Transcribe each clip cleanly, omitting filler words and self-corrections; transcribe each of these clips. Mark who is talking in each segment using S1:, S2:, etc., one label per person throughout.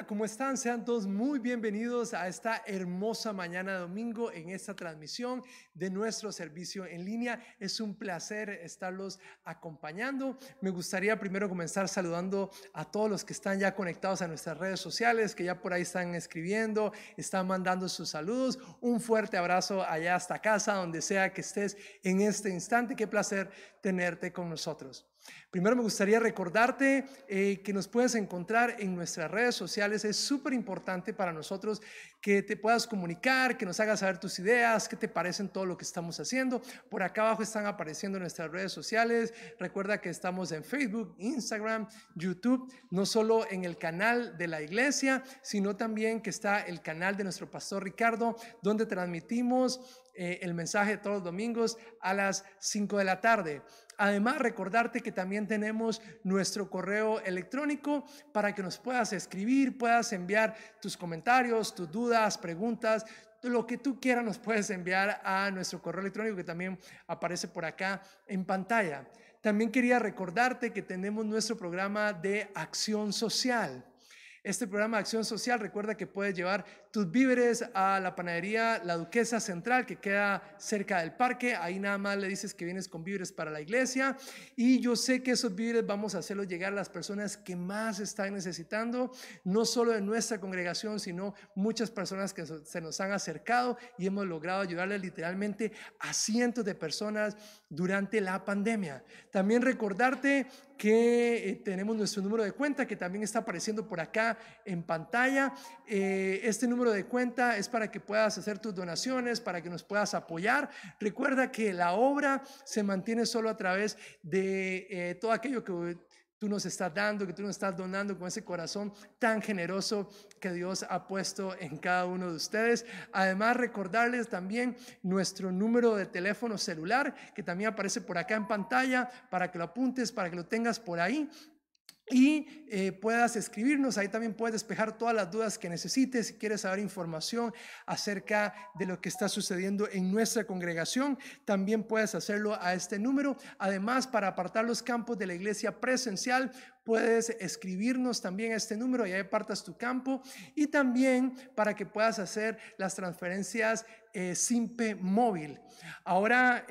S1: ¿Cómo están? Sean todos muy bienvenidos a esta hermosa mañana de domingo en esta transmisión de nuestro servicio en línea. Es un placer estarlos acompañando. Me gustaría primero comenzar saludando a todos los que están ya conectados a nuestras redes sociales, que ya por ahí están escribiendo, están mandando sus saludos. Un fuerte abrazo allá hasta casa, donde sea que estés en este instante. Qué placer tenerte con nosotros. Primero me gustaría recordarte que nos puedes encontrar en nuestras redes sociales. Es súper importante para nosotros que te puedas comunicar, que nos hagas saber tus ideas, qué te parecen todo lo que estamos haciendo. Por acá abajo están apareciendo nuestras redes sociales. Recuerda que estamos en Facebook, Instagram, YouTube, no solo en el canal de la iglesia, sino también que está el canal de nuestro pastor Ricardo, donde transmitimos el mensaje todos los domingos a las 5 de la tarde. Además, recordarte que también tenemos nuestro correo electrónico para que nos puedas escribir, puedas enviar tus comentarios, tus dudas, preguntas, lo que tú quieras nos puedes enviar a nuestro correo electrónico que también aparece por acá en pantalla. También quería recordarte que tenemos nuestro programa de acción social. Este programa de acción social, recuerda que puedes llevar tus víveres a la panadería La Duquesa Central, que queda cerca del parque. Ahí nada más le dices que vienes con víveres para la iglesia. Y yo sé que esos víveres vamos a hacerlos llegar a las personas que más están necesitando, no solo de nuestra congregación, sino muchas personas que se nos han acercado y hemos logrado ayudarles literalmente a cientos de personas durante la pandemia. También recordarte que tenemos nuestro número de cuenta que también está apareciendo por acá en pantalla. Este número de cuenta es para que puedas hacer tus donaciones, para que nos puedas apoyar. Recuerda que la obra se mantiene solo a través de todo aquello que tú nos estás dando, que tú nos estás donando con ese corazón tan generoso que Dios ha puesto en cada uno de ustedes. Además, recordarles también nuestro número de teléfono celular, que también aparece por acá en pantalla, para que lo apuntes, para que lo tengas por ahí y puedas escribirnos. Ahí también puedes despejar todas las dudas que necesites. Si quieres saber información acerca de lo que está sucediendo en nuestra congregación, también puedes hacerlo a este número. Además, para apartar los campos de la iglesia presencial, puedes escribirnos también a este número y ahí apartas tu campo. Y también para que puedas hacer las transferencias Simpe Móvil. Ahora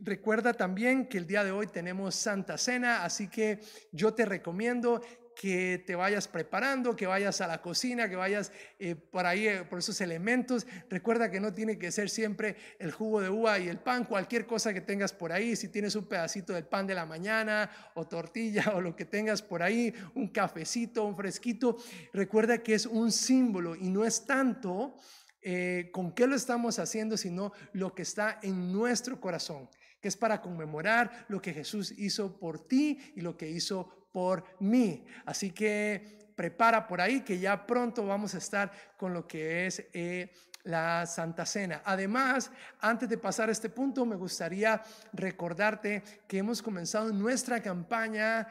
S1: recuerda también que el día de hoy tenemos Santa Cena, así que yo te recomiendo que te vayas preparando, que vayas a la cocina, que vayas por ahí, por esos elementos. Recuerda que no tiene que ser siempre el jugo de uva y el pan, cualquier cosa que tengas por ahí. Si tienes un pedacito del pan de la mañana o tortilla o lo que tengas por ahí, un cafecito, un fresquito, recuerda que es un símbolo y no es tanto con qué lo estamos haciendo, sino lo que está en nuestro corazón, que es para conmemorar lo que Jesús hizo por ti y lo que hizo por mí. Así que prepara por ahí que ya pronto vamos a estar con lo que es la Santa Cena. Además, antes de pasar a este punto, me gustaría recordarte que hemos comenzado nuestra campaña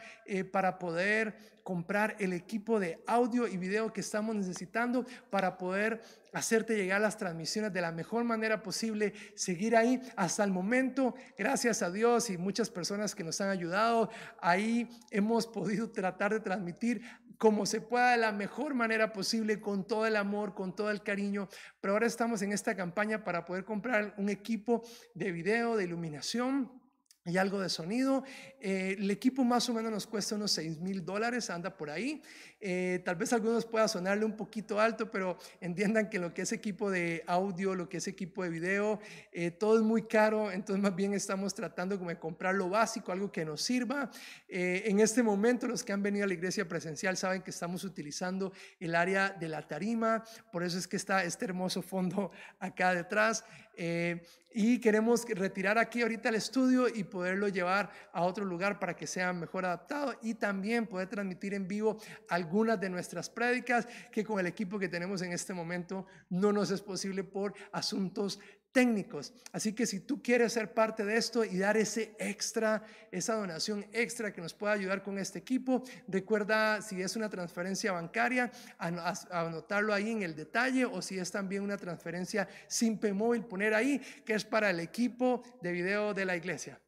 S1: para poder comprar el equipo de audio y video que estamos necesitando para poder hacerte llegar las transmisiones de la mejor manera posible, seguir ahí. Hasta el momento, gracias a Dios y muchas personas que nos han ayudado, ahí hemos podido tratar de transmitir como se pueda de la mejor manera posible, con todo el amor, con todo el cariño. Pero ahora estamos en esta campaña para poder comprar un equipo de video, de iluminación y algo de sonido. El equipo más o menos nos cuesta unos $6,000, anda por ahí. Tal vez a algunos pueda sonarle un poquito alto, pero entiendan que lo que es equipo de audio, lo que es equipo de video, todo es muy caro. Entonces más bien estamos tratando como de comprar lo básico, algo que nos sirva. En este momento los que han venido a la iglesia presencial saben que estamos utilizando el área de la tarima, por eso es que está este hermoso fondo acá detrás. Y queremos retirar aquí ahorita el estudio y poderlo llevar a otro lugar para que sea mejor adaptado, y también poder transmitir en vivo algunas de nuestras prédicas que con el equipo que tenemos en este momento no nos es posible por asuntos técnicos. Así que si tú quieres ser parte de esto y dar ese extra, esa donación extra que nos pueda ayudar con este equipo, recuerda, si es una transferencia bancaria, anotarlo ahí en el detalle, o si es también una transferencia Simpe Móvil, poner ahí que es para el equipo de video de la iglesia.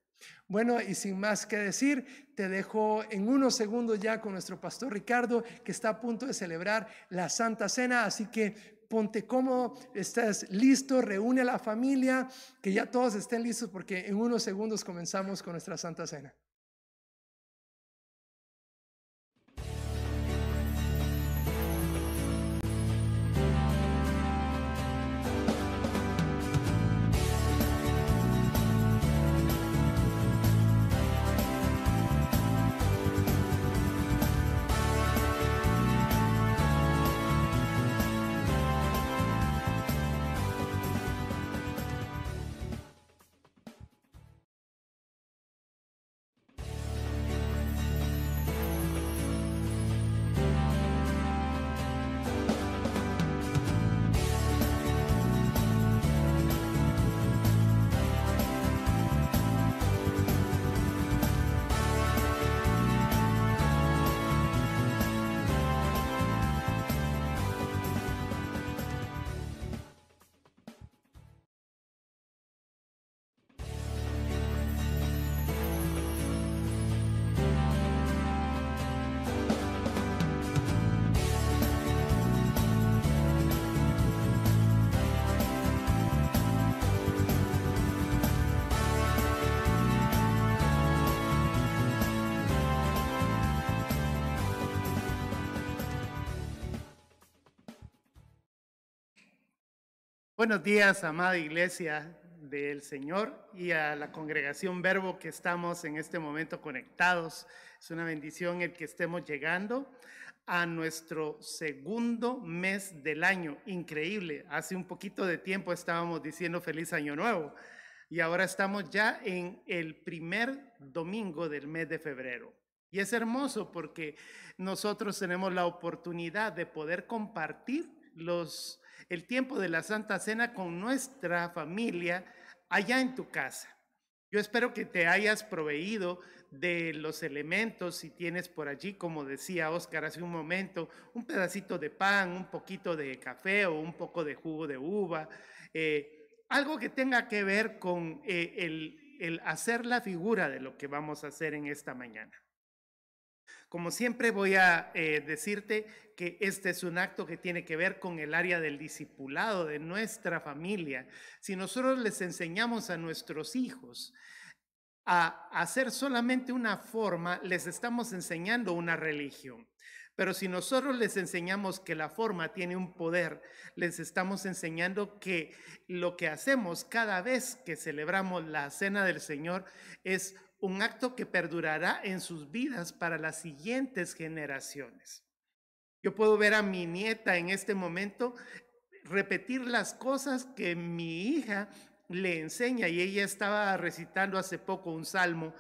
S1: Bueno, y sin más que decir, te dejo en unos segundos ya con nuestro pastor Ricardo, que está a punto de celebrar la Santa Cena. Así que ponte cómodo, estás listo, reúne a la familia, que ya todos estén listos, porque en unos segundos comenzamos con nuestra Santa Cena.
S2: Buenos días, amada iglesia del Señor, y a la congregación Verbo que estamos en este momento conectados. Es una bendición el que estemos llegando a nuestro segundo mes del año. Increíble, hace un poquito de tiempo estábamos diciendo feliz año nuevo y ahora estamos ya en el primer domingo del mes de febrero. Y es hermoso porque nosotros tenemos la oportunidad de poder compartir el tiempo de la Santa Cena con nuestra familia allá en tu casa. Yo espero que te hayas proveído de los elementos, si tienes por allí, como decía Oscar hace un momento, un pedacito de pan, un poquito de café o un poco de jugo de uva, algo que tenga que ver con el hacer la figura de lo que vamos a hacer en esta mañana. Como siempre voy a decirte que este es un acto que tiene que ver con el área del discipulado de nuestra familia. Si nosotros les enseñamos a nuestros hijos a hacer solamente una forma, les estamos enseñando una religión. Pero si nosotros les enseñamos que la forma tiene un poder, les estamos enseñando que lo que hacemos cada vez que celebramos la Cena del Señor es un acto que perdurará en sus vidas para las siguientes generaciones. Yo puedo ver a mi nieta en este momento repetir las cosas que mi hija le enseña, y ella estaba recitando hace poco un salmo,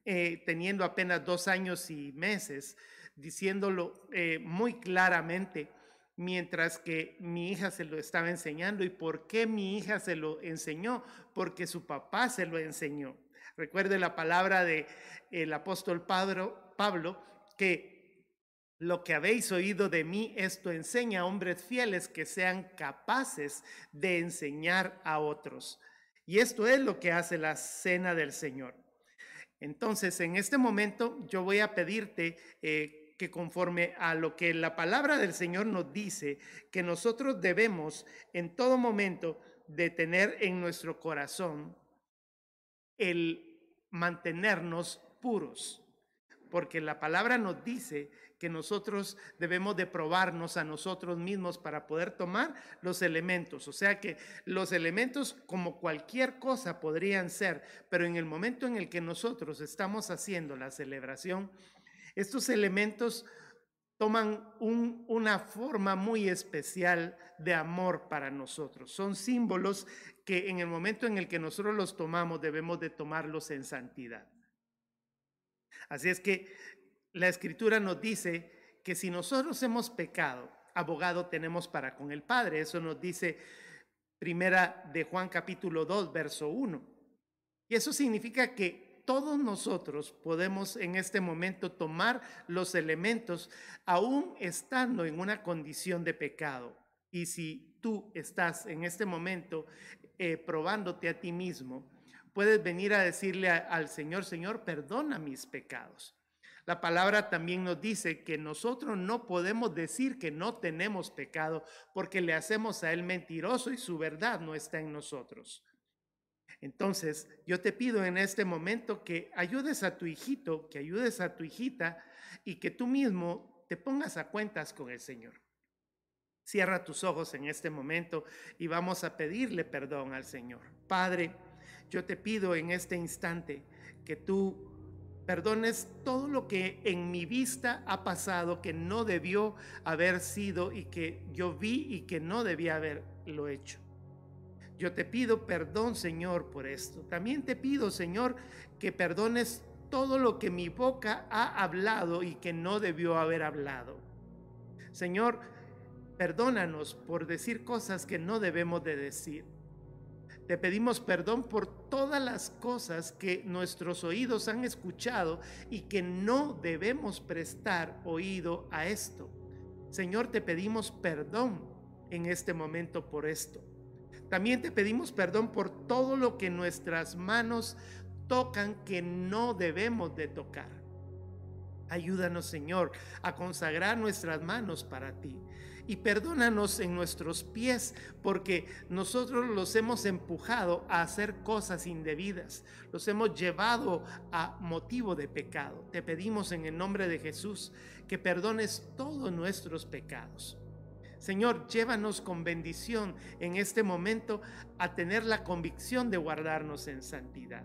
S2: teniendo apenas 2 años y meses, diciéndolo muy claramente, mientras que mi hija se lo estaba enseñando. ¿Y por qué mi hija se lo enseñó? Porque su papá se lo enseñó. Recuerde la palabra del apóstol Pablo, que lo que habéis oído de mí, esto enseña a hombres fieles que sean capaces de enseñar a otros. Y esto es lo que hace la Cena del Señor. Entonces, en este momento yo voy a pedirte que conforme a lo que la palabra del Señor nos dice, que nosotros debemos en todo momento de tener en nuestro corazón el mantenernos puros, porque la palabra nos dice que nosotros debemos de probarnos a nosotros mismos para poder tomar los elementos. O sea que los elementos, como cualquier cosa, podrían ser, pero en el momento en el que nosotros estamos haciendo la celebración, estos elementos toman una forma muy especial de amor para nosotros. Son símbolos que en el momento en el que nosotros los tomamos, debemos de tomarlos en santidad. Así es que la Escritura nos dice que si nosotros hemos pecado, abogado tenemos para con el Padre. Eso nos dice Primera de Juan capítulo 2, verso 1. Y eso significa que todos nosotros podemos en este momento tomar los elementos aún estando en una condición de pecado. Y si tú estás en este momento probándote a ti mismo, puedes venir a decirle al Señor, Señor, perdona mis pecados. La palabra también nos dice que nosotros no podemos decir que no tenemos pecado porque le hacemos a Él mentiroso y su verdad no está en nosotros. Entonces, yo te pido en este momento que ayudes a tu hijito, que ayudes a tu hijita y que tú mismo te pongas a cuentas con el Señor. Cierra tus ojos en este momento y vamos a pedirle perdón al Señor. Padre, yo te pido en este instante que tú perdones todo lo que en mi vista ha pasado, que no debió haber sido y que yo vi y que no debía haberlo hecho. Yo te pido perdón, Señor, por esto. También te pido, Señor, que perdones todo lo que mi boca ha hablado y que no debió haber hablado. Señor, perdónanos por decir cosas que no debemos de decir. Te pedimos perdón por todas las cosas que nuestros oídos han escuchado y que no debemos prestar oído a esto. Señor, te pedimos perdón en este momento por esto. También te pedimos perdón por todo lo que nuestras manos tocan que no debemos de tocar. Ayúdanos, Señor, a consagrar nuestras manos para ti. Y perdónanos en nuestros pies porque nosotros los hemos empujado a hacer cosas indebidas. Los hemos llevado a motivo de pecado. Te pedimos en el nombre de Jesús que perdones todos nuestros pecados. Señor, llévanos con bendición en este momento a tener la convicción de guardarnos en santidad.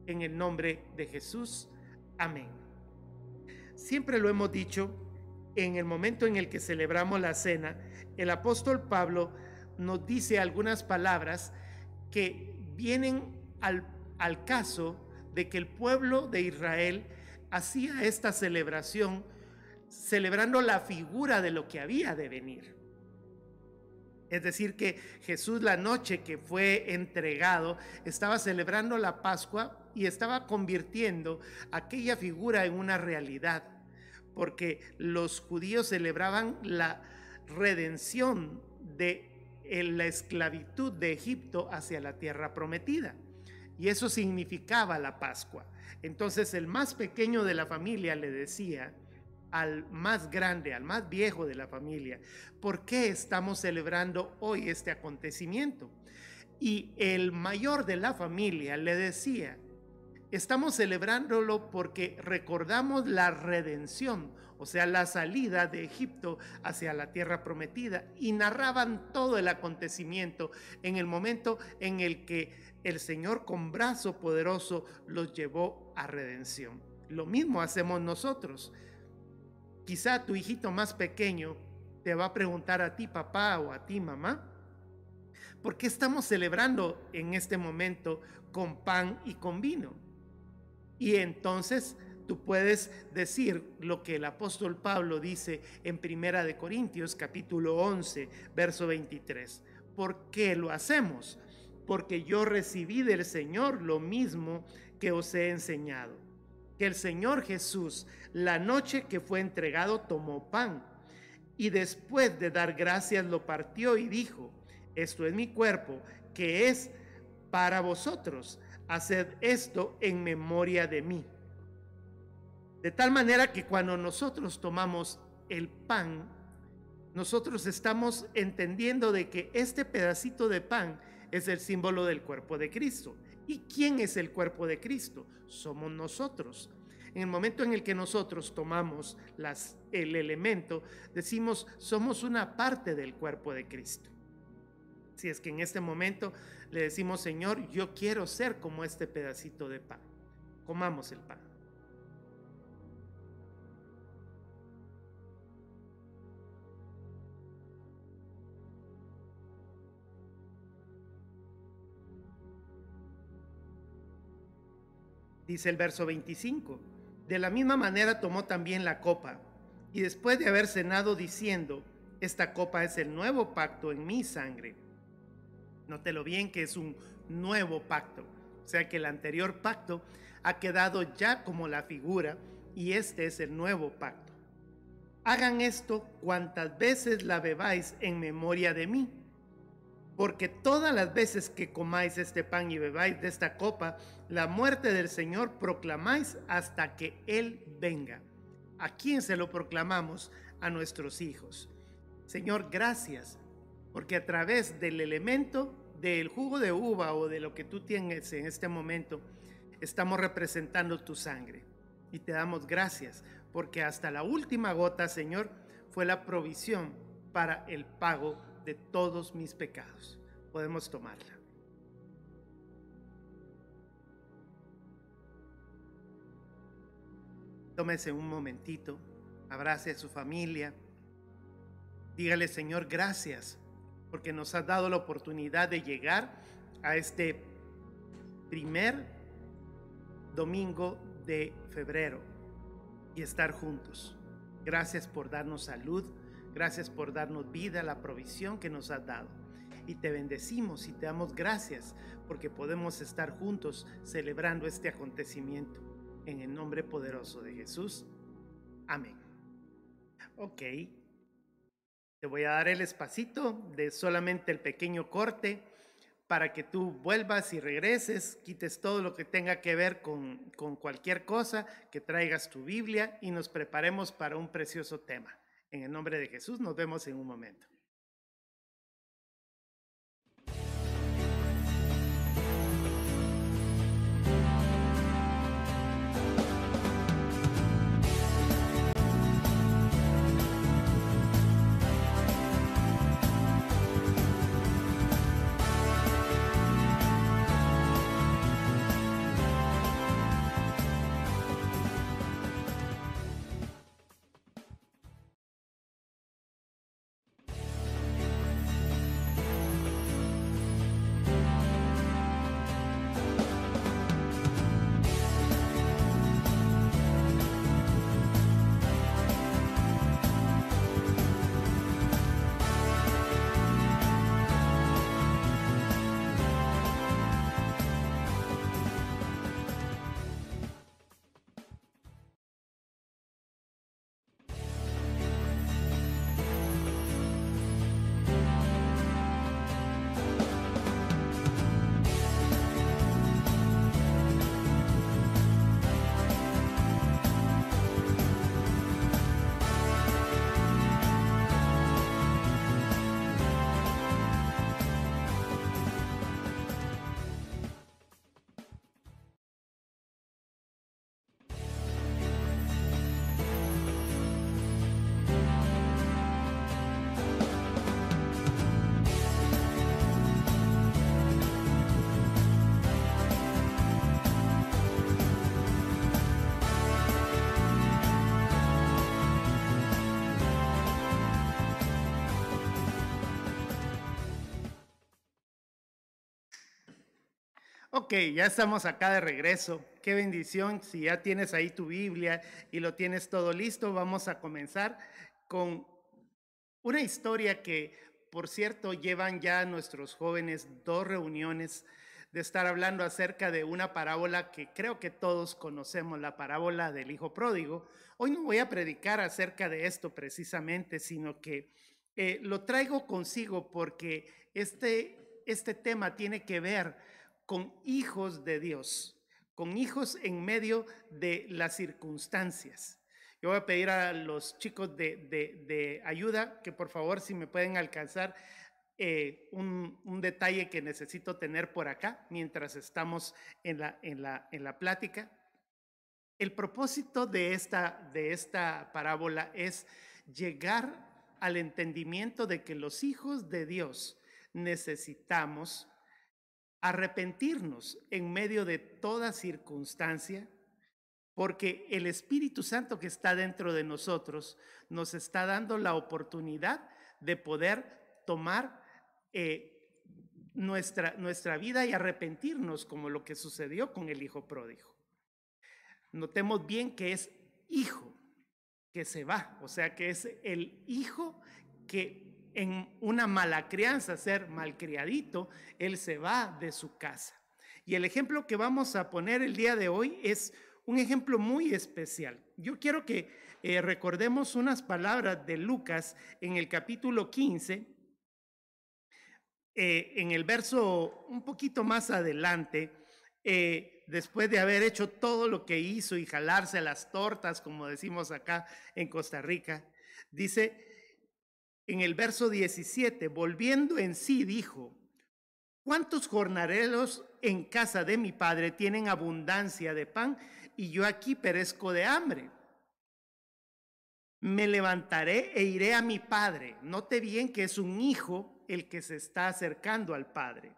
S2: En el nombre de Jesús. Amén. Siempre lo hemos dicho, en el momento en el que celebramos la cena, el apóstol Pablo nos dice algunas palabras que vienen al caso de que el pueblo de Israel hacía esta celebración celebrando la figura de lo que había de venir. Es decir, que Jesús, la noche que fue entregado, estaba celebrando la Pascua y estaba convirtiendo aquella figura en una realidad, porque los judíos celebraban la redención de la esclavitud de Egipto hacia la tierra prometida, y eso significaba la Pascua. Entonces el más pequeño de la familia le decía al más grande, al más viejo de la familia, ¿por qué estamos celebrando hoy este acontecimiento? Y el mayor de la familia le decía, estamos celebrándolo porque recordamos la redención, o sea, la salida de Egipto hacia la tierra prometida, y narraban todo el acontecimiento en el momento en el que el Señor con brazo poderoso los llevó a redención. Lo mismo hacemos nosotros. Quizá tu hijito más pequeño te va a preguntar a ti, papá, o a ti, mamá, ¿por qué estamos celebrando en este momento con pan y con vino? Y entonces tú puedes decir lo que el apóstol Pablo dice en Primera de Corintios capítulo 11, verso 23. ¿Por qué lo hacemos? Porque yo recibí del Señor lo mismo que os he enseñado. Que el Señor Jesús, la noche que fue entregado, tomó pan y después de dar gracias lo partió y dijo, esto es mi cuerpo que es para vosotros, haced esto en memoria de mí. De tal manera que cuando nosotros tomamos el pan, nosotros estamos entendiendo de que este pedacito de pan es el símbolo del cuerpo de Cristo. ¿Y quién es el cuerpo de Cristo? Somos nosotros. En el momento en el que nosotros tomamos el elemento, decimos, somos una parte del cuerpo de Cristo. Si es que en este momento le decimos, Señor, yo quiero ser como este pedacito de pan. Comamos el pan. Dice el verso 25, de la misma manera tomó también la copa, y después de haber cenado diciendo, esta copa es el nuevo pacto en mi sangre. Nótelo bien que es un nuevo pacto, o sea que el anterior pacto ha quedado ya como la figura, y este es el nuevo pacto. Hagan esto cuantas veces la bebáis en memoria de mí. Porque todas las veces que comáis este pan y bebáis de esta copa, la muerte del Señor proclamáis hasta que Él venga. ¿A quién se lo proclamamos? A nuestros hijos. Señor, gracias, porque a través del elemento del jugo de uva o de lo que tú tienes en este momento, estamos representando tu sangre. Y te damos gracias, porque hasta la última gota, Señor, fue la provisión para el pago de todos mis pecados. Podemos tomarla. Tómese un momentito, abrace a su familia, dígale, Señor, gracias, porque nos has dado la oportunidad de llegar a este primer domingo de febrero y estar juntos. Gracias por darnos salud. Gracias por darnos vida, la provisión que nos has dado. Y te bendecimos y te damos gracias porque podemos estar juntos celebrando este acontecimiento. En el nombre poderoso de Jesús. Amén. Ok. Te voy a dar el espacito de solamente el pequeño corte para que tú vuelvas y regreses, quites todo lo que tenga que ver con cualquier cosa, que traigas tu Biblia y nos preparemos para un precioso tema. En el nombre de Jesús, nos vemos en un momento. Ok, ya estamos acá de regreso. Qué bendición. Si ya tienes ahí tu Biblia y lo tienes todo listo, vamos a comenzar con una historia que, por cierto, llevan ya nuestros jóvenes 2 reuniones de estar hablando acerca de una parábola que creo que todos conocemos, la parábola del hijo pródigo. Hoy no voy a predicar acerca de esto precisamente, sino que lo traigo consigo porque este tema tiene que ver con hijos de Dios, con hijos en medio de las circunstancias. Yo voy a pedir a los chicos de ayuda que por favor, si me pueden alcanzar un detalle que necesito tener por acá mientras estamos en la plática. El propósito de esta parábola es llegar al entendimiento de que los hijos de Dios necesitamos arrepentirnos en medio de toda circunstancia, porque el Espíritu Santo que está dentro de nosotros nos está dando la oportunidad de poder tomar nuestra vida y arrepentirnos, como lo que sucedió con el hijo pródigo. Notemos bien que es hijo que se va, o sea que es el hijo que en una mala crianza, ser malcriadito, él se va de su casa. Y el ejemplo que vamos a poner el día de hoy es un ejemplo muy especial. Yo quiero que recordemos unas palabras de Lucas en el capítulo 15, en el verso un poquito más adelante, después de haber hecho todo lo que hizo y jalarse las tortas, como decimos acá en Costa Rica, dice en el verso 17, volviendo en sí, dijo: ¿cuántos jornaleros en casa de mi padre tienen abundancia de pan y yo aquí perezco de hambre? Me levantaré e iré a mi padre. Note bien que es un hijo el que se está acercando al padre.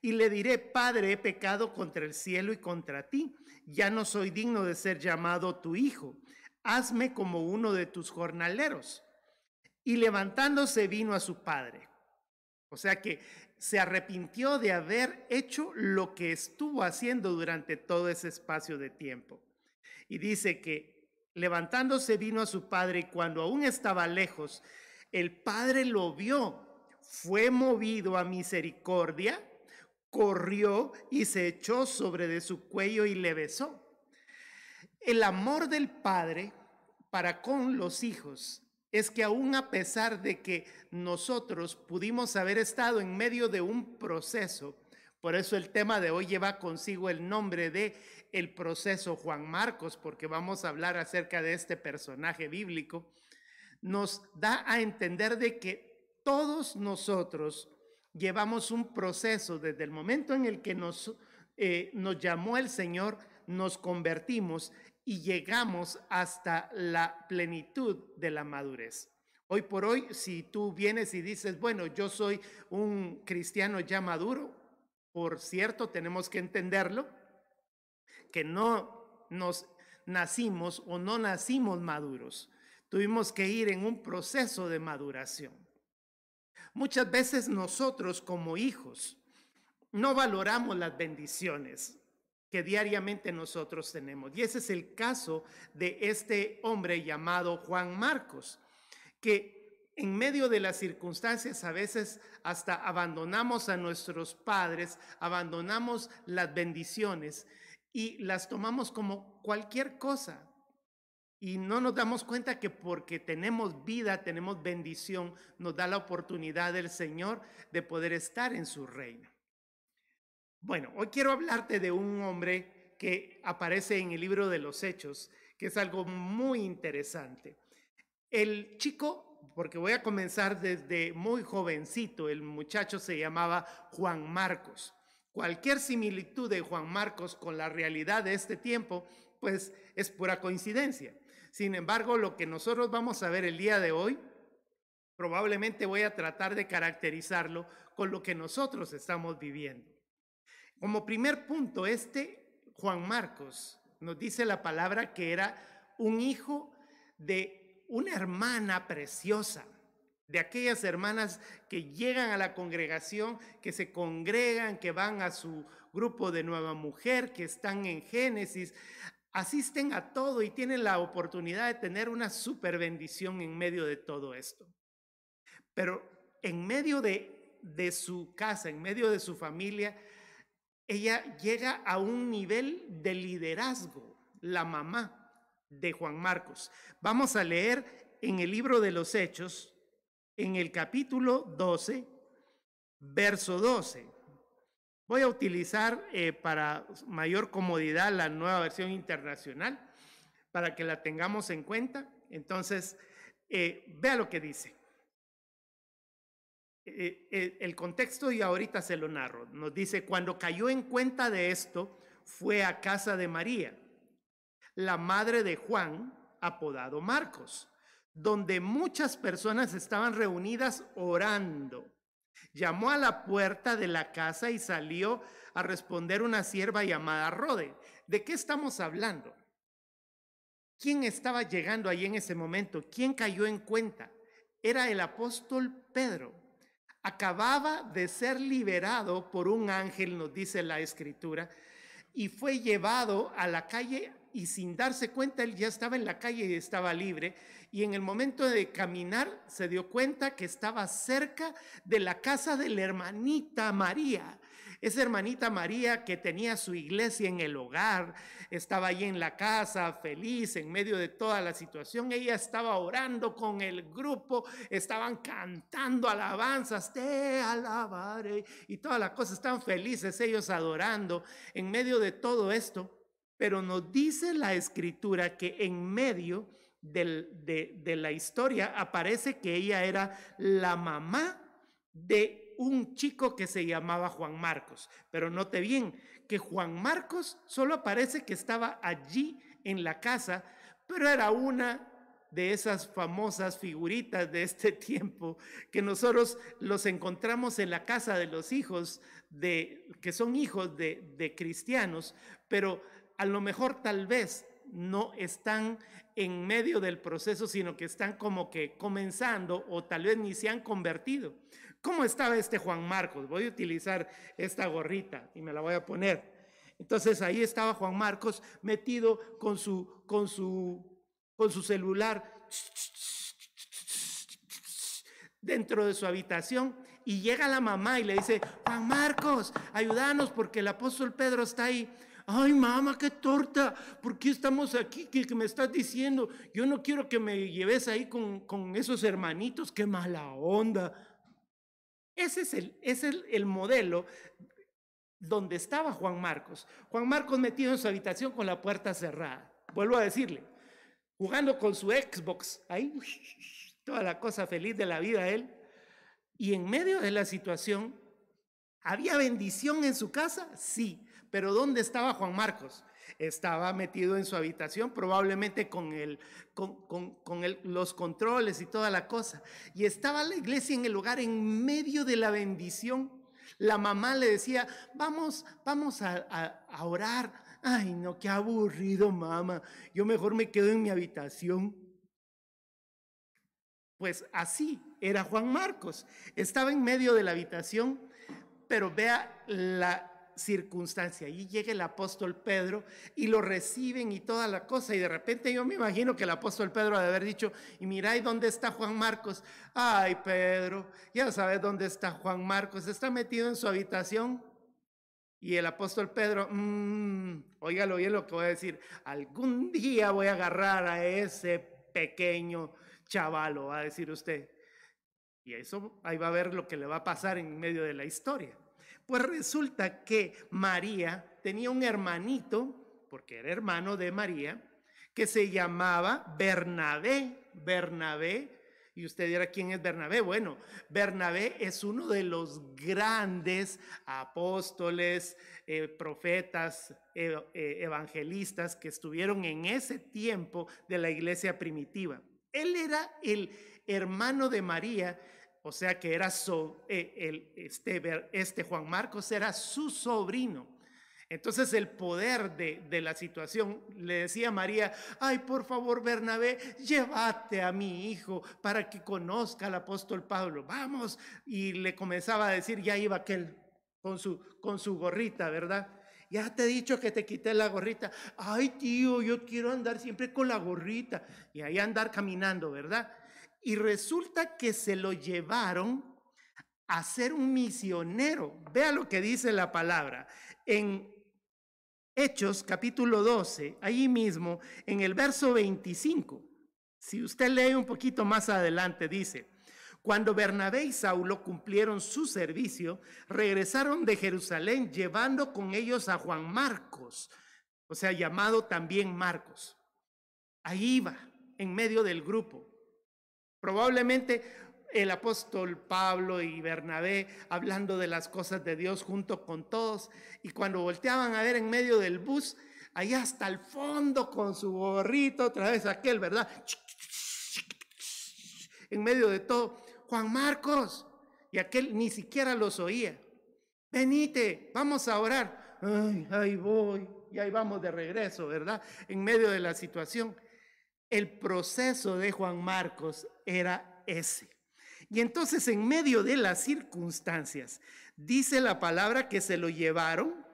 S2: Y le diré: Padre, he pecado contra el cielo y contra ti. Ya no soy digno de ser llamado tu hijo. Hazme como uno de tus jornaleros. Y levantándose vino a su padre. O sea que se arrepintió de haber hecho lo que estuvo haciendo durante todo ese espacio de tiempo. Y dice que levantándose vino a su padre, y cuando aún estaba lejos, el padre lo vio, fue movido a misericordia, corrió y se echó sobre de su cuello y le besó. El amor del padre para con los hijos es que aún a pesar de que nosotros pudimos haber estado en medio de un proceso, por eso el tema de hoy lleva consigo el nombre de el proceso Juan Marcos, porque vamos a hablar acerca de este personaje bíblico, nos da a entender de que todos nosotros llevamos un proceso desde el momento en el que nos llamó el Señor, nos convertimos y llegamos hasta la plenitud de la madurez. Hoy por hoy, si tú vienes y dices, bueno, yo soy un cristiano ya maduro, por cierto, tenemos que entenderlo, que no nos nacimos o no nacimos maduros. Tuvimos que ir en un proceso de maduración. Muchas veces nosotros como hijos no valoramos las bendiciones que diariamente nosotros tenemos. Y ese es el caso de este hombre llamado Juan Marcos, que en medio de las circunstancias a veces hasta abandonamos a nuestros padres, abandonamos las bendiciones y las tomamos como cualquier cosa. Y no nos damos cuenta que porque tenemos vida, tenemos bendición, nos da la oportunidad del Señor de poder estar en su reino. Bueno, hoy quiero hablarte de un hombre que aparece en el libro de los Hechos, que es algo muy interesante. El chico, porque voy a comenzar desde muy jovencito, el muchacho se llamaba Juan Marcos. Cualquier similitud de Juan Marcos con la realidad de este tiempo, pues es pura coincidencia. Sin embargo, lo que nosotros vamos a ver el día de hoy, probablemente voy a tratar de caracterizarlo con lo que nosotros estamos viviendo. Como primer punto, Juan Marcos nos dice la palabra que era un hijo de una hermana preciosa, de aquellas hermanas que llegan a la congregación, que se congregan, que van a su grupo de Nueva Mujer, que están en Génesis, asisten a todo y tienen la oportunidad de tener una súper bendición en medio de todo esto. Pero en medio de su casa, en medio de su familia, ella llega a un nivel de liderazgo, la mamá de Juan Marcos. Vamos a leer en el libro de los Hechos, en el capítulo 12, verso 12. Voy a utilizar para mayor comodidad la Nueva Versión Internacional para que la tengamos en cuenta. Entonces, vea lo que dice. El contexto, y ahorita se lo narro, nos dice: cuando cayó en cuenta de esto, fue a casa de María, la madre de Juan, apodado Marcos, donde muchas personas estaban reunidas orando. Llamó a la puerta de la casa y salió a responder una sierva llamada Rode. ¿De qué estamos hablando? ¿Quién estaba llegando ahí en ese momento? ¿Quién cayó en cuenta? Era el apóstol Pedro. Acababa de ser liberado por un ángel, nos dice la escritura, y fue llevado a la calle, y sin darse cuenta él ya estaba en la calle y estaba libre, y en el momento de caminar se dio cuenta que estaba cerca de la casa de la hermanita María. Esa hermanita María que tenía su iglesia en el hogar, estaba allí en la casa feliz en medio de toda la situación. Ella estaba orando con el grupo, estaban cantando alabanzas, te alabaré, y toda la cosa, estaban felices ellos adorando en medio de todo esto. Pero nos dice la escritura que en medio de la historia aparece que ella era la mamá de un chico que se llamaba Juan Marcos. Pero note bien que Juan Marcos solo aparece que estaba allí en la casa, pero era una de esas famosas figuritas de este tiempo que nosotros los encontramos en la casa de los hijos que son hijos de cristianos, pero a lo mejor tal vez no están en medio del proceso, sino que están como que comenzando, o tal vez ni se han convertido. ¿Cómo estaba este Juan Marcos? Voy a utilizar esta gorrita y me la voy a poner. Entonces ahí estaba Juan Marcos metido con su celular dentro de su habitación, y llega la mamá y le dice: Juan Marcos, ayúdanos porque el apóstol Pedro está ahí. Ay, mamá, qué torta, ¿por qué estamos aquí? ¿Qué me estás diciendo? Yo no quiero que me lleves ahí con esos hermanitos, qué mala onda. Ese es el modelo donde estaba Juan Marcos. Juan Marcos metido en su habitación con la puerta cerrada. Vuelvo a decirle, jugando con su Xbox, ahí, toda la cosa, feliz de la vida él. Y en medio de la situación, ¿había bendición en su casa? Sí. Pero ¿dónde estaba Juan Marcos? Estaba metido en su habitación, probablemente con los controles y toda la cosa. Y estaba la iglesia en el hogar en medio de la bendición. La mamá le decía: vamos a orar. Ay, no, qué aburrido, mamá. Yo mejor me quedo en mi habitación. Pues así era Juan Marcos. Estaba en medio de la habitación, pero vea la circunstancia. Allí llega el apóstol Pedro y lo reciben y toda la cosa, y de repente yo me imagino que el apóstol Pedro ha de haber dicho: y mira, ¿y dónde está Juan Marcos? Ay, Pedro, ya sabes dónde está Juan Marcos, está metido en su habitación. Y el apóstol Pedro, óigalo bien lo que voy a decir: algún día voy a agarrar a ese pequeño chavalo, va a decir usted. Y eso, ahí va a ver lo que le va a pasar en medio de la historia. Pues resulta que María tenía un hermanito, porque era hermano de María, que se llamaba Bernabé. Y usted dirá: ¿quién es Bernabé? Bueno, Bernabé es uno de los grandes apóstoles, profetas, evangelistas que estuvieron en ese tiempo de la iglesia primitiva. Él era el hermano de María. O sea que era Juan Marcos era su sobrino. Entonces el poder de la situación le decía a María: ay, por favor, Bernabé, llévate a mi hijo para que conozca al apóstol Pablo. Vamos. Y le comenzaba a decir, ya iba aquel con su gorrita, ¿verdad? Ya te he dicho que te quité la gorrita. Ay, tío, yo quiero andar siempre con la gorrita. Y ahí andar caminando, ¿verdad? Y resulta que se lo llevaron a ser un misionero. Vea lo que dice la palabra. En Hechos capítulo 12, ahí mismo, en el verso 25. Si usted lee un poquito más adelante, dice: Cuando Bernabé y Saulo cumplieron su servicio, regresaron de Jerusalén llevando con ellos a Juan Marcos, o sea, llamado también Marcos. Ahí iba, en medio del grupo. Probablemente el apóstol Pablo y Bernabé hablando de las cosas de Dios junto con todos, y cuando volteaban a ver en medio del bus, allá hasta el fondo con su gorrito, otra vez aquel, ¿verdad? En medio de todo, Juan Marcos, y aquel ni siquiera los oía. Venite, vamos a orar. Ay, ahí voy, y ahí vamos de regreso, ¿verdad? En medio de la situación. El proceso de Juan Marcos era ese. Y entonces en medio de las circunstancias, dice la palabra que se lo llevaron,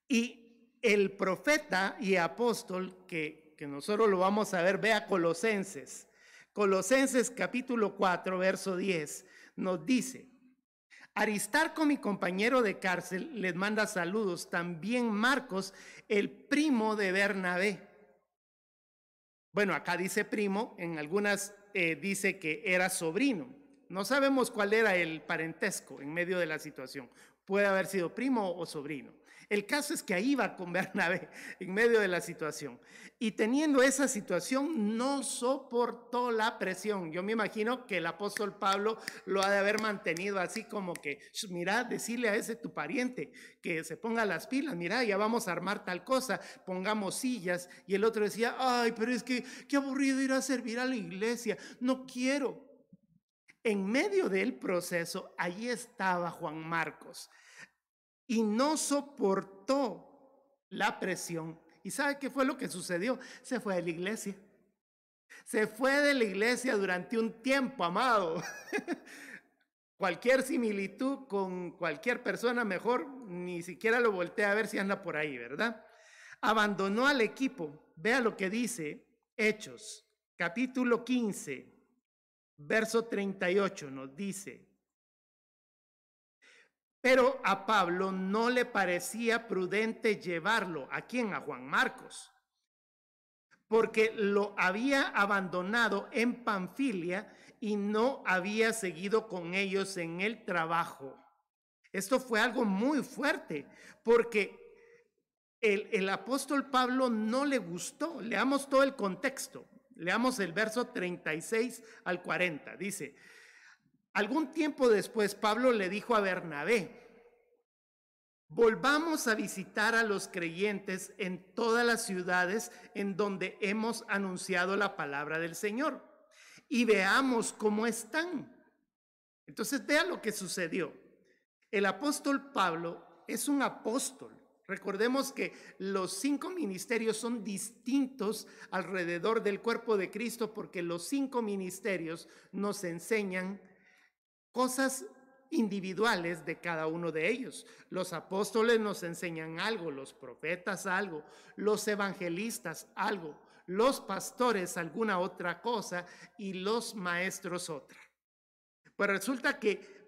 S2: y el profeta y apóstol, que nosotros lo vamos a ver, vea Colosenses. Colosenses capítulo 4, verso 10, nos dice: Aristarco, mi compañero de cárcel, les manda saludos. También Marcos, el primo de Bernabé. Bueno, acá dice primo, en algunas dice que era sobrino. No sabemos cuál era el parentesco en medio de la situación. Puede haber sido primo o sobrino. El caso es que ahí va con Bernabé en medio de la situación. Y teniendo esa situación, no soportó la presión. Yo me imagino que el apóstol Pablo lo ha de haber mantenido así como que, mira, decirle a ese tu pariente que se ponga las pilas. Mira, ya vamos a armar tal cosa, pongamos sillas. Y el otro decía, ay, pero es que qué aburrido ir a servir a la iglesia. No quiero. En medio del proceso, allí estaba Juan Marcos. Y no soportó la presión. ¿Y sabe qué fue lo que sucedió? Se fue de la iglesia. Se fue de la iglesia durante un tiempo, amado. Cualquier similitud con cualquier persona, mejor ni siquiera lo voltea a ver si anda por ahí, ¿verdad? Abandonó al equipo. Vea lo que dice Hechos, capítulo 15, verso 38, nos dice: pero a Pablo no le parecía prudente llevarlo. ¿A quién? A Juan Marcos. Porque lo había abandonado en Panfilia y no había seguido con ellos en el trabajo. Esto fue algo muy fuerte, porque el apóstol Pablo no le gustó. Leamos todo el contexto. Leamos el verso 36 al 40. Dice: algún tiempo después, Pablo le dijo a Bernabé: volvamos a visitar a los creyentes en todas las ciudades en donde hemos anunciado la palabra del Señor y veamos cómo están. Entonces, vea lo que sucedió. El apóstol Pablo es un apóstol. Recordemos que los 5 ministerios son distintos alrededor del cuerpo de Cristo, porque los 5 ministerios nos enseñan cosas individuales de cada uno de ellos. Los apóstoles nos enseñan algo, los profetas algo, los evangelistas algo, los pastores alguna otra cosa y los maestros otra. Pues resulta que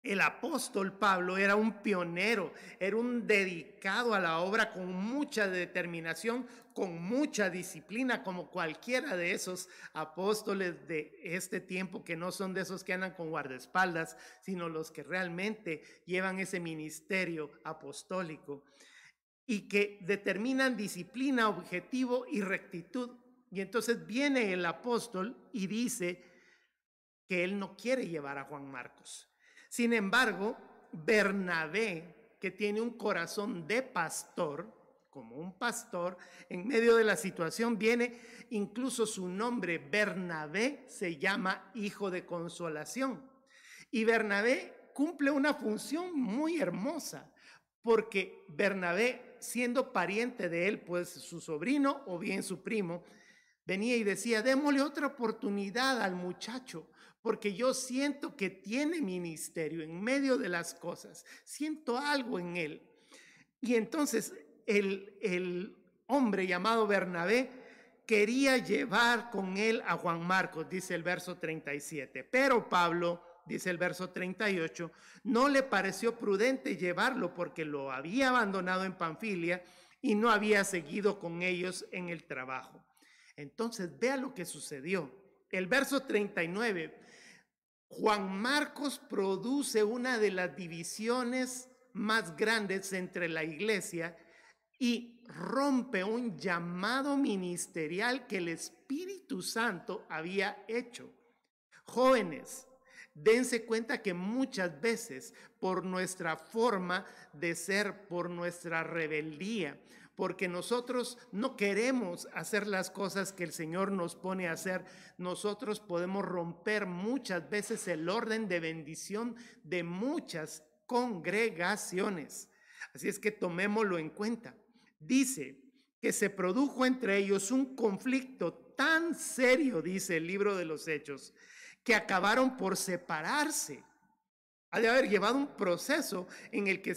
S2: el apóstol Pablo era un pionero, era un dedicado a la obra con mucha determinación, con mucha disciplina, como cualquiera de esos apóstoles de este tiempo, que no son de esos que andan con guardaespaldas, sino los que realmente llevan ese ministerio apostólico y que determinan disciplina, objetivo y rectitud. Y entonces viene el apóstol y dice que él no quiere llevar a Juan Marcos. Sin embargo, Bernabé, que tiene un corazón de pastor, como un pastor, en medio de la situación viene, incluso su nombre, Bernabé, se llama hijo de consolación. Y Bernabé cumple una función muy hermosa, porque Bernabé, siendo pariente de él, pues su sobrino o bien su primo, venía y decía: démosle otra oportunidad al muchacho, porque yo siento que tiene ministerio en medio de las cosas, siento algo en él. Y entonces el hombre llamado Bernabé quería llevar con él a Juan Marcos, dice el verso 37. Pero Pablo, dice el verso 38, no le pareció prudente llevarlo porque lo había abandonado en Panfilia y no había seguido con ellos en el trabajo. Entonces vea lo que sucedió. el verso 39, Juan Marcos produce una de las divisiones más grandes entre la iglesia y rompe un llamado ministerial que el Espíritu Santo había hecho. Jóvenes, dense cuenta que muchas veces por nuestra forma de ser, por nuestra rebeldía, porque nosotros no queremos hacer las cosas que el Señor nos pone a hacer, nosotros podemos romper muchas veces el orden de bendición de muchas congregaciones. Así es que tomémoslo en cuenta. Dice que se produjo entre ellos un conflicto tan serio, dice el libro de los Hechos, que acabaron por separarse. Ha de haber llevado un proceso en el que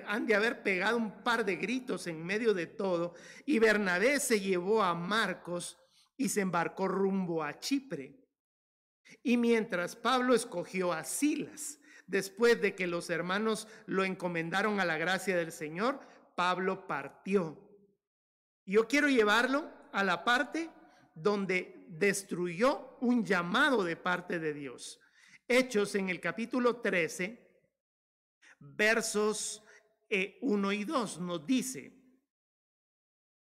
S2: han de haber pegado un par de gritos en medio de todo, y Bernabé se llevó a Marcos y se embarcó rumbo a Chipre. Y mientras Pablo escogió a Silas, después de que los hermanos lo encomendaron a la gracia del Señor, Pablo partió. Yo quiero llevarlo a la parte donde destruyó un llamado de parte de Dios. Hechos en el capítulo 13, versos 1 y 2 nos dice: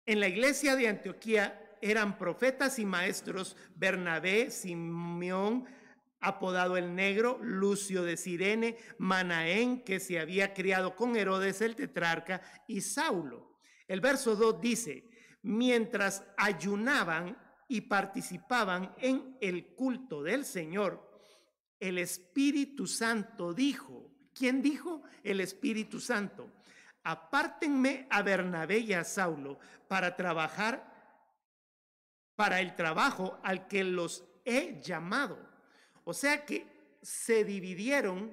S2: en la iglesia de Antioquía eran profetas y maestros Bernabé, Simeón, apodado el Negro, Lucio de Cirene, Manaén, que se había criado con Herodes el tetrarca, y Saulo. El verso 2 dice: mientras ayunaban y participaban en el culto del Señor, el Espíritu Santo dijo. ¿Quién dijo? El Espíritu Santo: apártenme a Bernabé y a Saulo para trabajar para el trabajo al que los he llamado. O sea que se dividieron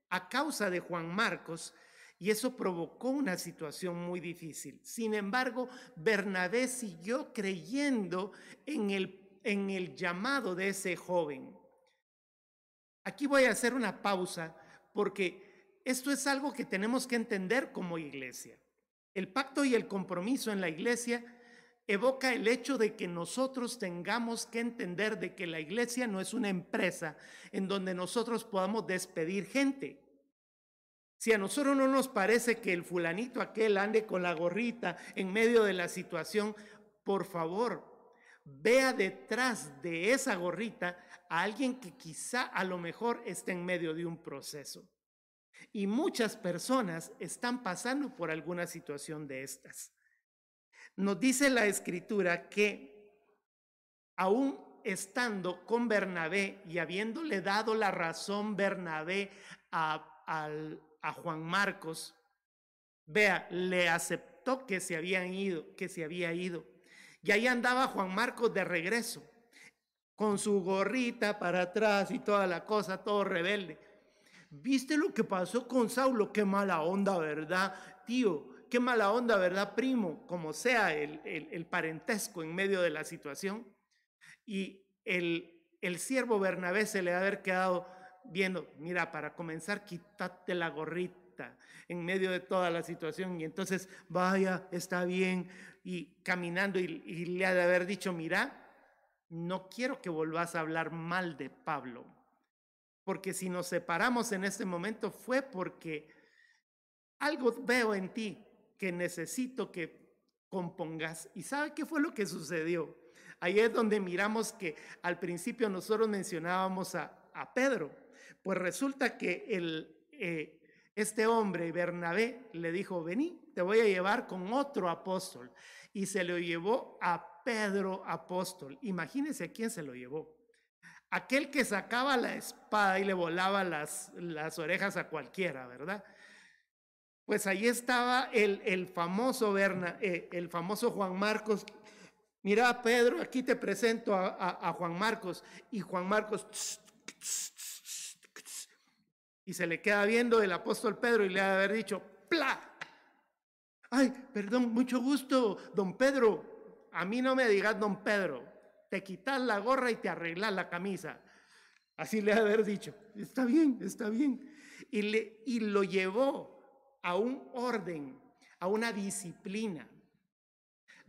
S2: a causa de Juan Marcos, y eso provocó una situación muy difícil. Sin embargo, Bernabé siguió creyendo en el llamado de ese joven. Aquí voy a hacer una pausa porque esto es algo que tenemos que entender como iglesia. El pacto y el compromiso en la iglesia evoca el hecho de que nosotros tengamos que entender de que la iglesia no es una empresa en donde nosotros podamos despedir gente. Si a nosotros no nos parece que el fulanito aquel ande con la gorrita en medio de la situación, por favor, vea detrás de esa gorrita a alguien que quizá a lo mejor esté en medio de un proceso. Y muchas personas están pasando por alguna situación de estas. Nos dice la Escritura que aún estando con Bernabé y habiéndole dado la razón Bernabé a Juan Marcos, vea, le aceptó que se había ido. Y ahí andaba Juan Marcos de regreso, con su gorrita para atrás y toda la cosa, todo rebelde. ¿Viste lo que pasó con Saulo? Qué mala onda, ¿verdad, tío? Qué mala onda, ¿verdad, primo? Como sea el parentesco en medio de la situación. Y el siervo Bernabé se le ha haber quedado viendo: mira, para comenzar, quítate la gorrita en medio de toda la situación. Y entonces, vaya, está bien, y caminando, y le ha de haber dicho: mira, no quiero que volvás a hablar mal de Pablo, porque si nos separamos en este momento fue porque algo veo en ti que necesito que compongas. ¿Y sabe qué fue lo que sucedió? Ahí es donde miramos que al principio nosotros mencionábamos a Pedro. Pues resulta que este hombre, Bernabé, le dijo: vení, te voy a llevar con otro apóstol. Y se lo llevó a Pedro apóstol. Imagínense a quién se lo llevó. Aquel que sacaba la espada y le volaba las orejas a cualquiera, ¿verdad? Pues ahí estaba el famoso Juan Marcos. Mira, Pedro, aquí te presento a Juan Marcos. Y Juan Marcos y se le queda viendo el apóstol Pedro y le ha de haber dicho: ¡pla! Ay, perdón, mucho gusto, don Pedro. A mí no me digas don Pedro. Te quitas la gorra y te arreglas la camisa. Así le ha de haber dicho: está bien, está bien. Y lo llevó a un orden, a una disciplina.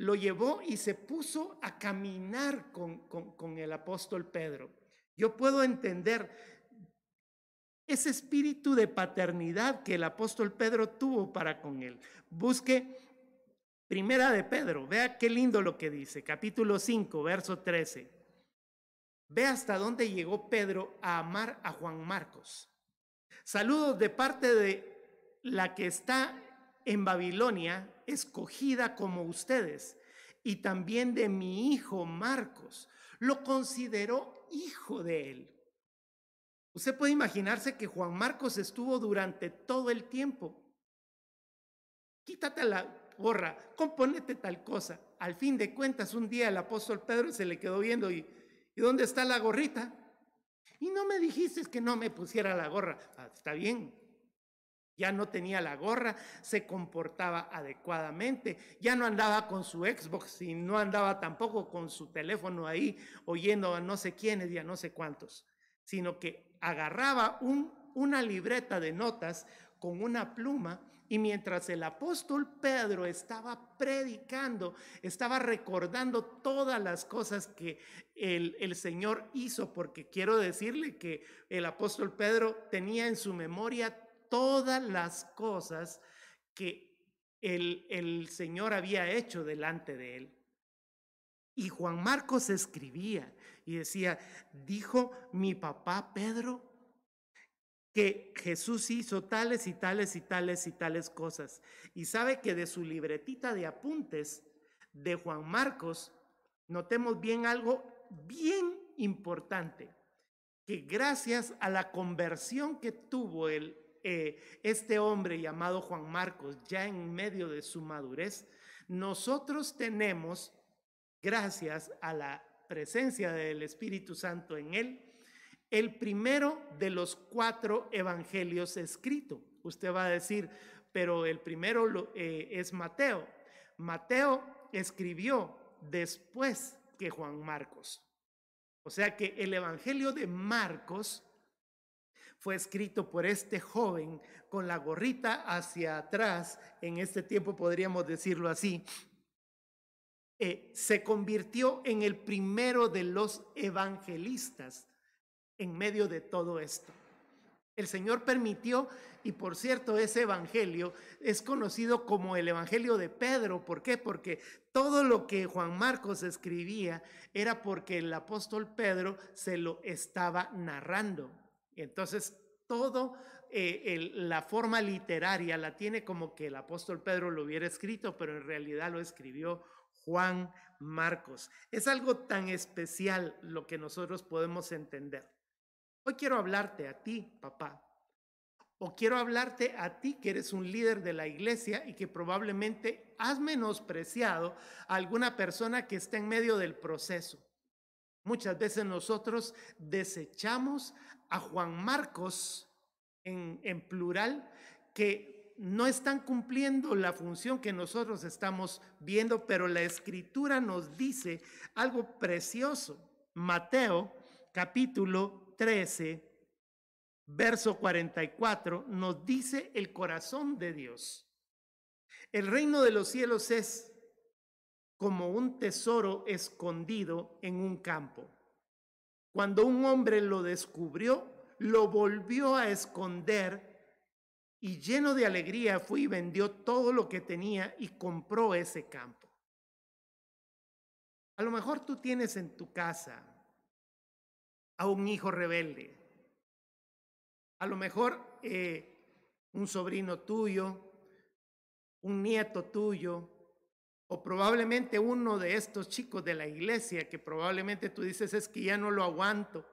S2: lo llevó y se puso a caminar con el apóstol Pedro. Yo puedo entender ese espíritu de paternidad que el apóstol Pedro tuvo para con él. Busque Primera de Pedro, vea qué lindo lo que dice, capítulo 5, verso 13. Ve hasta dónde llegó Pedro a amar a Juan Marcos. Saludos de parte de la que está en Babilonia, escogida como ustedes, y también de mi hijo Marcos. Lo consideró hijo de él. Usted puede imaginarse que Juan Marcos estuvo durante todo el tiempo. Quítate la gorra, compónete tal cosa. Al fin de cuentas, un día el apóstol Pedro se le quedó viendo ¿y dónde está la gorrita? Y no me dijiste que no me pusiera la gorra. Está bien. Ya no tenía la gorra, se comportaba adecuadamente, ya no andaba con su Xbox y no andaba tampoco con su teléfono ahí oyendo a no sé quiénes y a no sé cuántos, sino que agarraba una libreta de notas con una pluma y mientras el apóstol Pedro estaba predicando, estaba recordando todas las cosas que el Señor hizo, porque quiero decirle que el apóstol Pedro tenía en su memoria todas las cosas que el Señor había hecho delante de él. Y Juan Marcos escribía y decía, dijo mi papá Pedro que Jesús hizo tales y tales y tales y tales cosas. Y sabe que de su libretita de apuntes de Juan Marcos, notemos bien algo bien importante, que gracias a la conversión que tuvo este hombre llamado Juan Marcos, ya en medio de su madurez, nosotros tenemos, gracias a la presencia del Espíritu Santo en él, el primero de los 4 evangelios escritos. Usted va a decir, pero el primero es Mateo. Mateo escribió después que Juan Marcos. O sea que el evangelio de Marcos fue escrito por este joven con la gorrita hacia atrás, en este tiempo podríamos decirlo así. Se convirtió en el primero de los evangelistas en medio de todo esto. El Señor permitió, y por cierto, ese evangelio es conocido como el evangelio de Pedro. ¿Por qué? Porque todo lo que Juan Marcos escribía era porque el apóstol Pedro se lo estaba narrando. Entonces, todo la forma literaria la tiene como que el apóstol Pedro lo hubiera escrito, pero en realidad lo escribió Juan Marcos. Es algo tan especial lo que nosotros podemos entender. Hoy quiero hablarte a ti, papá, o quiero hablarte a ti que eres un líder de la iglesia y que probablemente has menospreciado a alguna persona que está en medio del proceso. Muchas veces nosotros desechamos a Juan Marcos en plural, que no están cumpliendo la función que nosotros estamos viendo, pero la Escritura nos dice algo precioso. Mateo capítulo 13, verso 44, nos dice el corazón de Dios. El reino de los cielos es como un tesoro escondido en un campo. Cuando un hombre lo descubrió, lo volvió a esconder y lleno de alegría fue y vendió todo lo que tenía y compró ese campo. A lo mejor tú tienes en tu casa a un hijo rebelde, a lo mejor un sobrino tuyo, un nieto tuyo, o probablemente uno de estos chicos de la iglesia que probablemente tú dices es que ya no lo aguanto,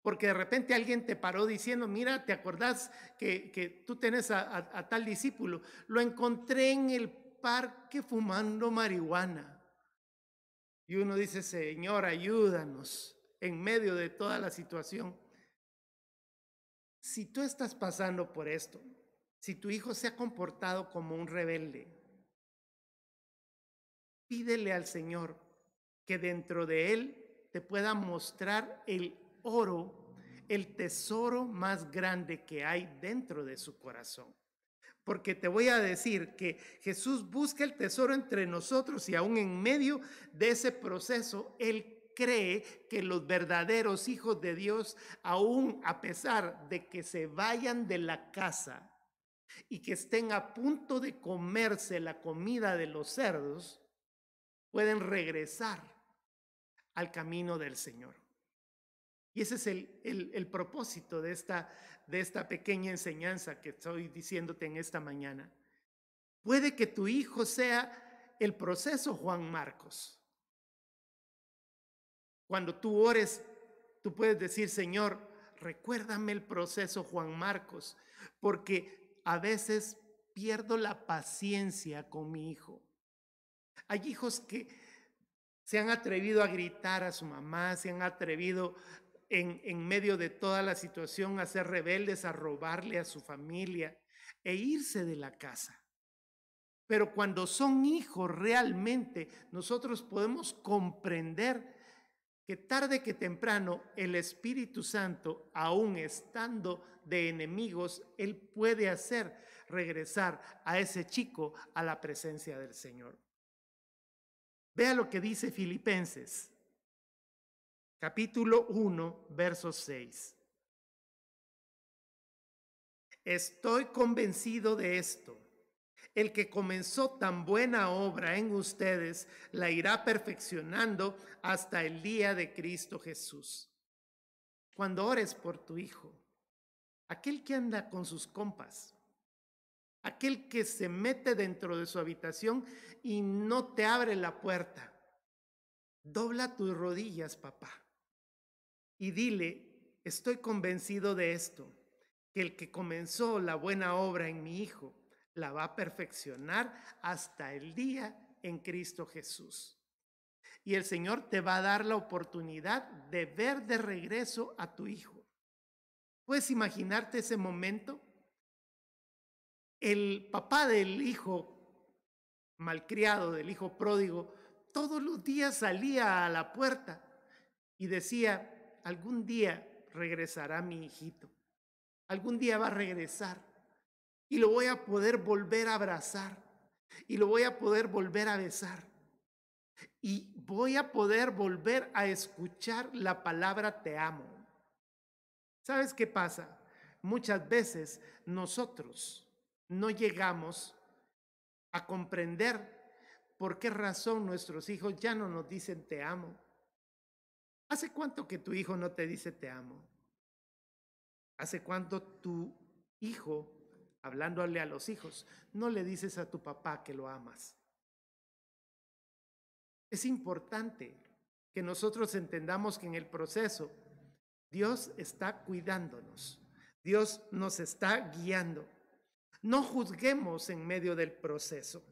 S2: porque de repente alguien te paró diciendo, mira, ¿te acordás que tú tenés a tal discípulo? Lo encontré en el parque fumando marihuana. Y uno dice, Señor, ayúdanos en medio de toda la situación. Si tú estás pasando por esto, si tu hijo se ha comportado como un rebelde, pídele al Señor que dentro de él te pueda mostrar el oro, el tesoro más grande que hay dentro de su corazón. Porque te voy a decir que Jesús busca el tesoro entre nosotros y aún en medio de ese proceso, Él cree que los verdaderos hijos de Dios, aún a pesar de que se vayan de la casa y que estén a punto de comerse la comida de los cerdos, pueden regresar al camino del Señor. Y ese es el propósito de esta pequeña enseñanza que estoy diciéndote en esta mañana. Puede que tu hijo sea el proceso Juan Marcos. Cuando tú ores, tú puedes decir: Señor, recuérdame el proceso Juan Marcos, porque a veces pierdo la paciencia con mi hijo. Hay hijos que se han atrevido a gritar a su mamá, se han atrevido en medio de toda la situación a ser rebeldes, a robarle a su familia e irse de la casa. Pero cuando son hijos realmente, nosotros podemos comprender que tarde que temprano el Espíritu Santo, aún estando de enemigos, Él puede hacer regresar a ese chico a la presencia del Señor. Vea lo que dice Filipenses, capítulo 1, verso 6. Estoy convencido de esto: el que comenzó tan buena obra en ustedes la irá perfeccionando hasta el día de Cristo Jesús. Cuando ores por tu hijo, aquel que anda con sus compas, aquel que se mete dentro de su habitación y no te abre la puerta, dobla tus rodillas, papá, y dile: estoy convencido de esto, que el que comenzó la buena obra en mi hijo la va a perfeccionar hasta el día en Cristo Jesús. Y el Señor te va a dar la oportunidad de ver de regreso a tu hijo. ¿Puedes imaginarte ese momento? El papá del hijo malcriado, del hijo pródigo, todos los días salía a la puerta y decía: algún día regresará mi hijito, algún día va a regresar. Y lo voy a poder volver a abrazar. Y lo voy a poder volver a besar. Y voy a poder volver a escuchar la palabra te amo. ¿Sabes qué pasa? Muchas veces nosotros no llegamos a comprender por qué razón nuestros hijos ya no nos dicen te amo. ¿Hace cuánto que tu hijo no te dice te amo? ¿Hace cuánto tu hijo, hablándole a los hijos, no le dices a tu papá que lo amas? Es importante que nosotros entendamos que en el proceso Dios está cuidándonos, Dios nos está guiando. No juzguemos en medio del proceso.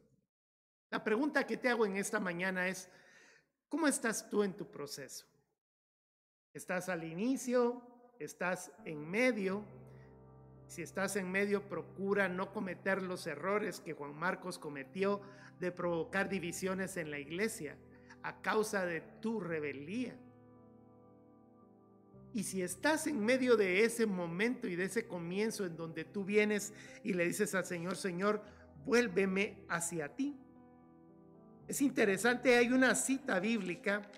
S2: La pregunta que te hago en esta mañana es: ¿cómo estás tú en tu proceso? ¿Estás al inicio? ¿Estás en medio? Si estás en medio, procura no cometer los errores que Juan Marcos cometió de provocar divisiones en la iglesia a causa de tu rebeldía. Y si estás en medio de ese momento y de ese comienzo en donde tú vienes y le dices al Señor: Señor, vuélveme hacia ti. Es interesante, hay una cita bíblica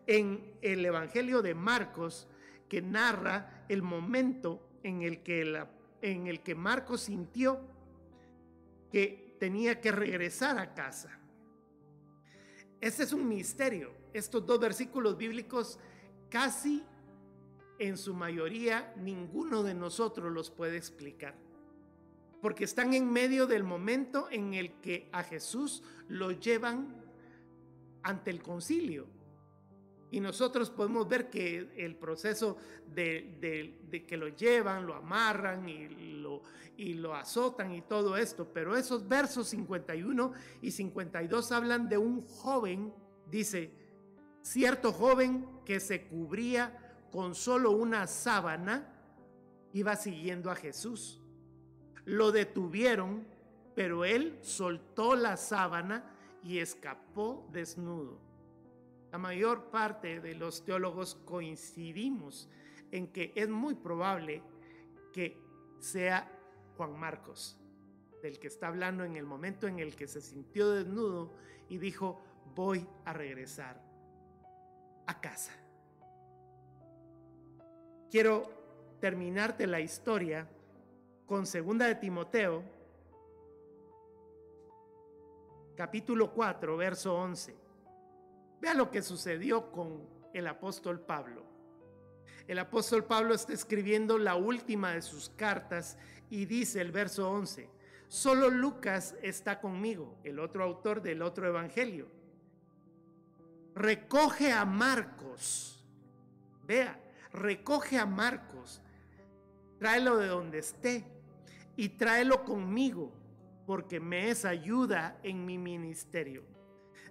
S2: en el Evangelio de Marcos que narra el momento en el que Marcos sintió que tenía que regresar a casa. Este es un misterio. Estos dos versículos bíblicos, casi en su mayoría, ninguno de nosotros los puede explicar, porque están en medio del momento en el que a Jesús lo llevan ante el concilio. Y nosotros podemos ver que el proceso de que lo llevan, lo amarran y lo azotan y todo esto. Pero esos versos 51 y 52 hablan de un joven, dice: cierto joven que se cubría con solo una sábana iba siguiendo a Jesús. Lo detuvieron, pero él soltó la sábana y escapó desnudo. La mayor parte de los teólogos coincidimos en que es muy probable que sea Juan Marcos. del que está hablando en el momento en el que se sintió desnudo y dijo, voy a regresar a casa. Quiero terminarte la historia con 2 de Timoteo, capítulo 4, verso 11. Vea lo que sucedió con el apóstol Pablo. El apóstol Pablo está escribiendo la última de sus cartas y dice el verso 11, solo Lucas está conmigo, el otro autor del otro evangelio. Recoge a Marcos, vea, recoge a Marcos, tráelo de donde esté y tráelo conmigo, porque me es ayuda en mi ministerio.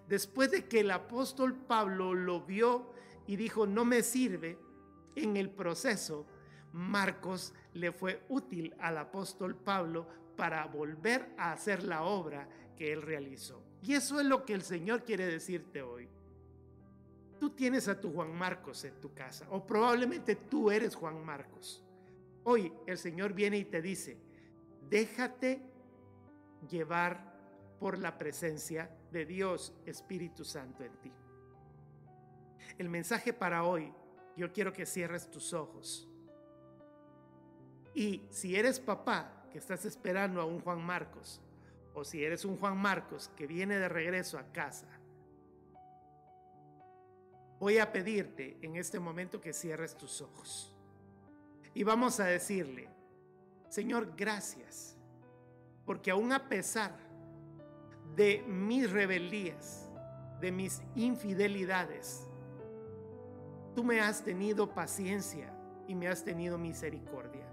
S2: Después de que el apóstol Pablo lo vio y dijo, no me sirve, en el proceso, Marcos le fue útil al apóstol Pablo para volver a hacer la obra que él realizó. Y eso es lo que el Señor quiere decirte hoy. Tú tienes a tu Juan Marcos en tu casa, o probablemente tú eres Juan Marcos. Hoy el Señor viene y te dice, déjate llevar por la presencia de Dios Espíritu Santo en ti. El mensaje para hoy, yo quiero que cierres tus ojos. Y si eres papá que estás esperando a un Juan Marcos, o si eres un Juan Marcos que viene de regreso a casa, voy a pedirte en este momento que cierres tus ojos. Y vamos a decirle, Señor, gracias, porque aún a pesar de mis rebeldías, de mis infidelidades, tú me has tenido paciencia y me has tenido misericordia.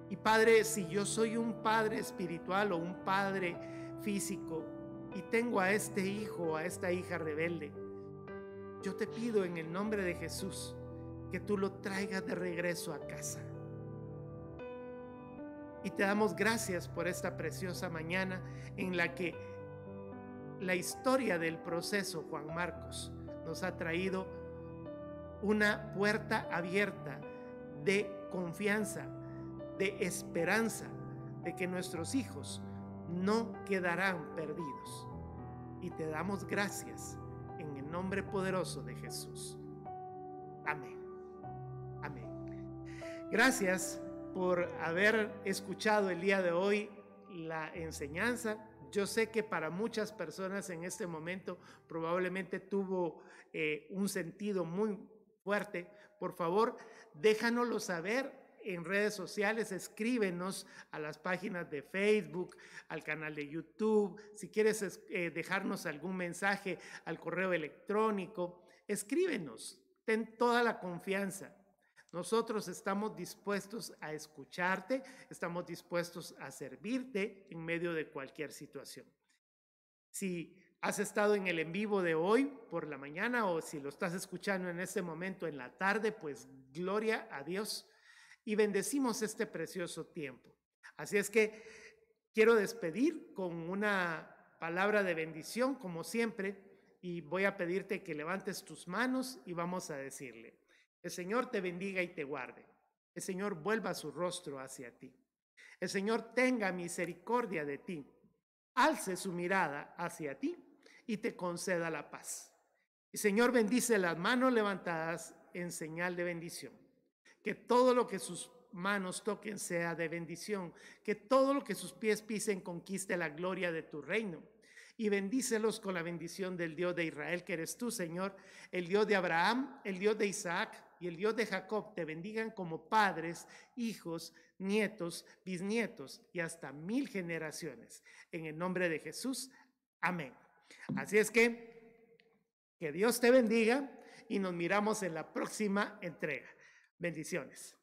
S2: Y Padre, si yo soy un padre espiritual o un padre físico y tengo a este hijo o a esta hija rebelde, yo te pido en el nombre de Jesús que tú lo traigas de regreso a casa. Y te damos gracias por esta preciosa mañana en la que la historia del proceso Juan Marcos nos ha traído una puerta abierta de confianza, de esperanza, de que nuestros hijos no quedarán perdidos. Y te damos gracias en el nombre poderoso de Jesús. Amén. Amén. Gracias por haber escuchado el día de hoy la enseñanza. Yo sé que para muchas personas en este momento probablemente tuvo un sentido muy fuerte. Por favor, déjanoslo saber en redes sociales, escríbenos a las páginas de Facebook, al canal de YouTube. Si quieres dejarnos algún mensaje al correo electrónico, escríbenos. Ten toda la confianza. Nosotros estamos dispuestos a escucharte, estamos dispuestos a servirte en medio de cualquier situación. Si has estado en el en vivo de hoy por la mañana o si lo estás escuchando en este momento en la tarde, pues gloria a Dios y bendecimos este precioso tiempo. Así es que quiero despedir con una palabra de bendición como siempre y voy a pedirte que levantes tus manos y vamos a decirle: el Señor te bendiga y te guarde. El Señor vuelva su rostro hacia ti. El Señor tenga misericordia de ti. Alce su mirada hacia ti y te conceda la paz. El Señor bendice las manos levantadas en señal de bendición. Que todo lo que sus manos toquen sea de bendición. Que todo lo que sus pies pisen conquiste la gloria de tu reino. Y bendícelos con la bendición del Dios de Israel, que eres tú, Señor, el Dios de Abraham, el Dios de Isaac y el Dios de Jacob. Te bendigan como padres, hijos, nietos, bisnietos y hasta 1000 generaciones. En el nombre de Jesús, amén. Así es que Dios te bendiga y nos miramos en la próxima entrega. Bendiciones.